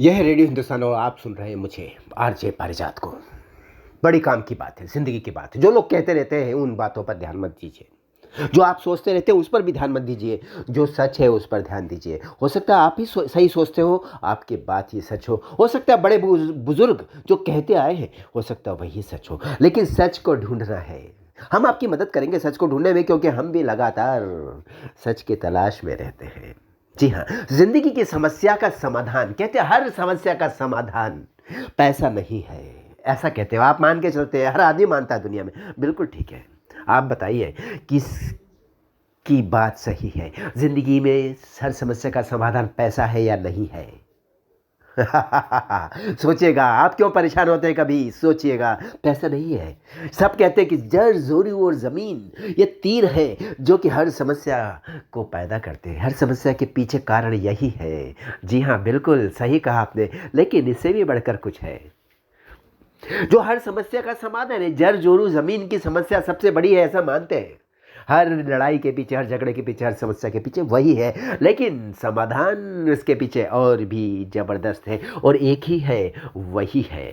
यह है रेडियो हिंदुस्तान और आप सुन रहे हैं मुझे आरजे पारिजात को। बड़ी काम की बात है, ज़िंदगी की बात है। जो लोग कहते रहते हैं उन बातों पर ध्यान मत दीजिए। जो आप सोचते रहते हैं उस पर भी ध्यान मत दीजिए। जो सच है उस पर ध्यान दीजिए। हो सकता है आप ही सही सोचते हो, आपकी बात ही सच हो सकता है बड़े बुजुर्ग जो कहते आए हैं हो सकता है वही सच हो, लेकिन सच को ढूंढना है। हम आपकी मदद करेंगे सच को ढूंढने में, क्योंकि हम भी लगातार सच की तलाश में रहते हैं। जी हाँ, जिंदगी की समस्या का समाधान, कहते हैं हर समस्या का समाधान पैसा नहीं है। ऐसा कहते हो आप, मान के चलते हैं, हर आदमी मानता है दुनिया में। बिल्कुल ठीक है। आप बताइए किस की बात सही है? जिंदगी में हर समस्या का समाधान पैसा है या नहीं है? सोचिएगा, आप क्यों परेशान होते हैं? कभी सोचिएगा, पैसा नहीं है। सब कहते हैं कि जड़ जोरी और जमीन ये तीर है जो कि हर समस्या को पैदा करते हैं। हर समस्या के पीछे कारण यही है। जी हाँ, बिल्कुल सही कहा आपने, लेकिन इससे भी बढ़कर कुछ है जो हर समस्या का समाधान है। जड़ जोरू जमीन की समस्या सबसे बड़ी है, ऐसा मानते हैं। हर लड़ाई के पीछे, हर झगड़े के पीछे, हर समस्या के पीछे वही है, लेकिन समाधान इसके पीछे और भी जबरदस्त है और एक ही है, वही है।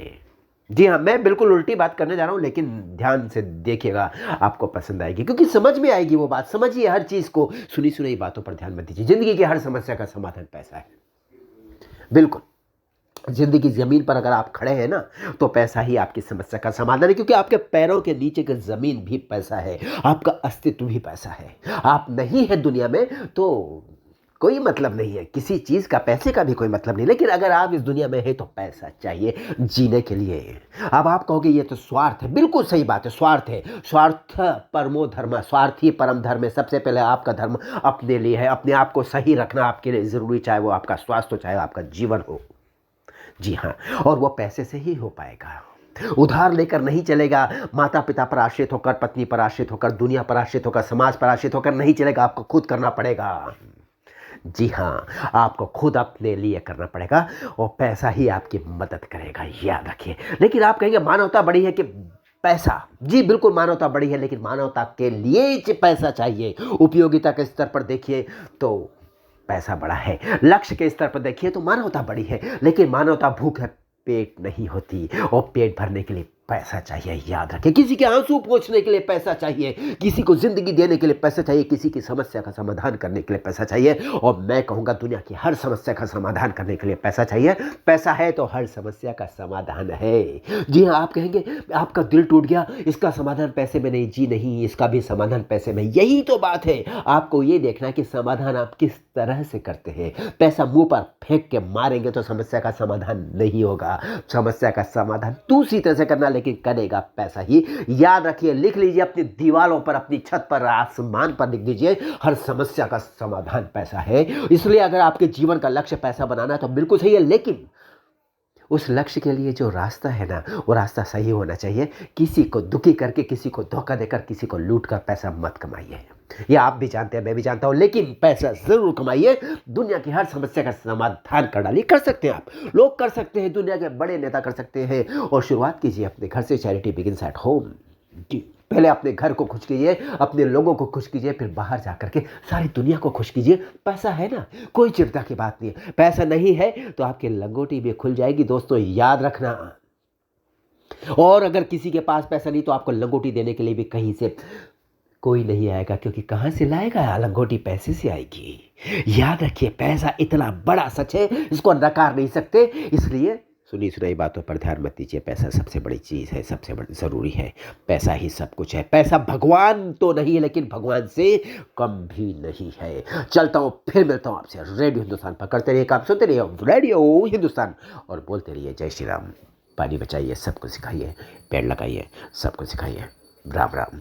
जी हाँ, मैं बिल्कुल उल्टी बात करने जा रहा हूँ, लेकिन ध्यान से देखिएगा, आपको पसंद आएगी, क्योंकि समझ में आएगी वो बात। समझिए हर चीज़ को, सुनी सुनाई बातों पर ध्यान मत दीजिए। जिंदगी की हर समस्या का समाधान पैसा है। बिल्कुल, जिंदगी जमीन पर अगर आप खड़े हैं ना, तो पैसा ही आपकी समस्या का समाधान है, क्योंकि आपके पैरों के नीचे की जमीन भी पैसा है, आपका अस्तित्व भी पैसा है। आप नहीं है दुनिया में तो कोई मतलब नहीं है किसी चीज का, पैसे का भी कोई मतलब नहीं। लेकिन अगर आप इस दुनिया में है तो पैसा चाहिए जीने के लिए। अब आप कहोगे ये तो स्वार्थ है। बिल्कुल सही बात है, स्वार्थ है। स्वार्थ परमो धर्म, स्वार्थ ही परम धर्म है। सबसे पहले आपका धर्म अपने लिए है। अपने आप को सही रखना आपके लिए जरूरी, चाहे वो आपका स्वास्थ्य हो, चाहे आपका जीवन हो। जी हाँ, और वो पैसे से ही हो पाएगा। उधार लेकर नहीं चलेगा। माता पिता पर आश्रित होकर, पत्नी पर आश्रित होकर, दुनिया पर आश्रित होकर, समाज पर आश्रित होकर नहीं चलेगा। आपको खुद करना पड़ेगा। जी हाँ, आपको खुद अपने लिए करना पड़ेगा और पैसा ही आपकी मदद करेगा, याद रखिए। लेकिन आप कहेंगे मानवता बड़ी है कि पैसा? जी बिल्कुल, मानवता बड़ी है, लेकिन मानवता के लिए पैसा चाहिए। उपयोगिता के स्तर पर देखिए तो पैसा बड़ा है। लक्ष्य के स्तर पर देखिए तो मानवता बड़ी है, लेकिन मानवता भूख है पेट नहीं होती, और पेट भरने के लिए पैसा चाहिए, याद रखें। किसी के आंसू पोंछने के लिए पैसा चाहिए, किसी को जिंदगी देने के लिए पैसा चाहिए, किसी की समस्या का समाधान करने के लिए पैसा चाहिए। और मैं कहूंगा दुनिया की हर समस्या का समाधान करने के लिए पैसा चाहिए। पैसा है तो हर समस्या का समाधान है। जी हाँ, आप कहेंगे आपका दिल टूट गया, इसका समाधान पैसे में नहीं। जी नहीं, इसका भी समाधान पैसे में। यही तो बात है। आपको ये देखना है कि समाधान आप किस तरह से करते हैं। पैसा मुंह पर फेंक के मारेंगे तो समस्या का समाधान नहीं होगा। समस्या का समाधान दूसरी तरह से करना, लेकिन करेगा पैसा ही। याद रखिए, लिख लीजिए अपनी दीवारों पर, अपनी छत पर, आसमान पर लिख दीजिए, हर समस्या का समाधान पैसा है। इसलिए अगर आपके जीवन का लक्ष्य पैसा बनाना है तो बिल्कुल सही है, लेकिन उस लक्ष्य के लिए जो रास्ता है ना, वो रास्ता सही होना चाहिए। किसी को दुखी करके, किसी को धोखा देकर, किसी को लूट कर पैसा मत कमाइए। ये आप भी जानते हैं, मैं भी जानता हूं, लेकिन पैसा जरूर कमाइए। दुनिया की हर समस्या का समाधान कर डालिए। कर सकते हैं आप, लोग कर सकते हैं, दुनिया के बड़े नेता कर सकते हैं। और शुरुआत कीजिए अपने घर से। Charity begins at home. पहले अपने घर को खुश कीजिए, अपने लोगों को खुश कीजिए, फिर बाहर जा करके सारी दुनिया को खुश कीजिए। पैसा है ना, कोई चिंता की बात नहीं है। पैसा नहीं है तो आपकी लंगोटी भी खुल जाएगी, दोस्तों, याद रखना। और अगर किसी के पास पैसा नहीं तो आपको लंगोटी देने के लिए भी कहीं से कोई नहीं आएगा, क्योंकि कहां से लाएगा? लंगोटी पैसे से आएगी। याद रखिए, पैसा इतना बड़ा सच है, इसको नकार नहीं सकते। इसलिए सुनी सुनाई बातों पर ध्यान मत दीजिए। पैसा सबसे बड़ी चीज़ है, सबसे बड़ी ज़रूरी है। पैसा ही सब कुछ है। पैसा भगवान तो नहीं है, लेकिन भगवान से कम भी नहीं है। चलता हूँ, फिर मिलता हूँ आपसे रेडियो हिंदुस्तान पर। करते रहिए काम, सुनते रहिए रेडियो हिंदुस्तान और बोलते रहिए जय श्री राम। पानी बचाइए, सबको सिखाइए। पेड़ लगाइए, सबको सिखाइए। राम राम।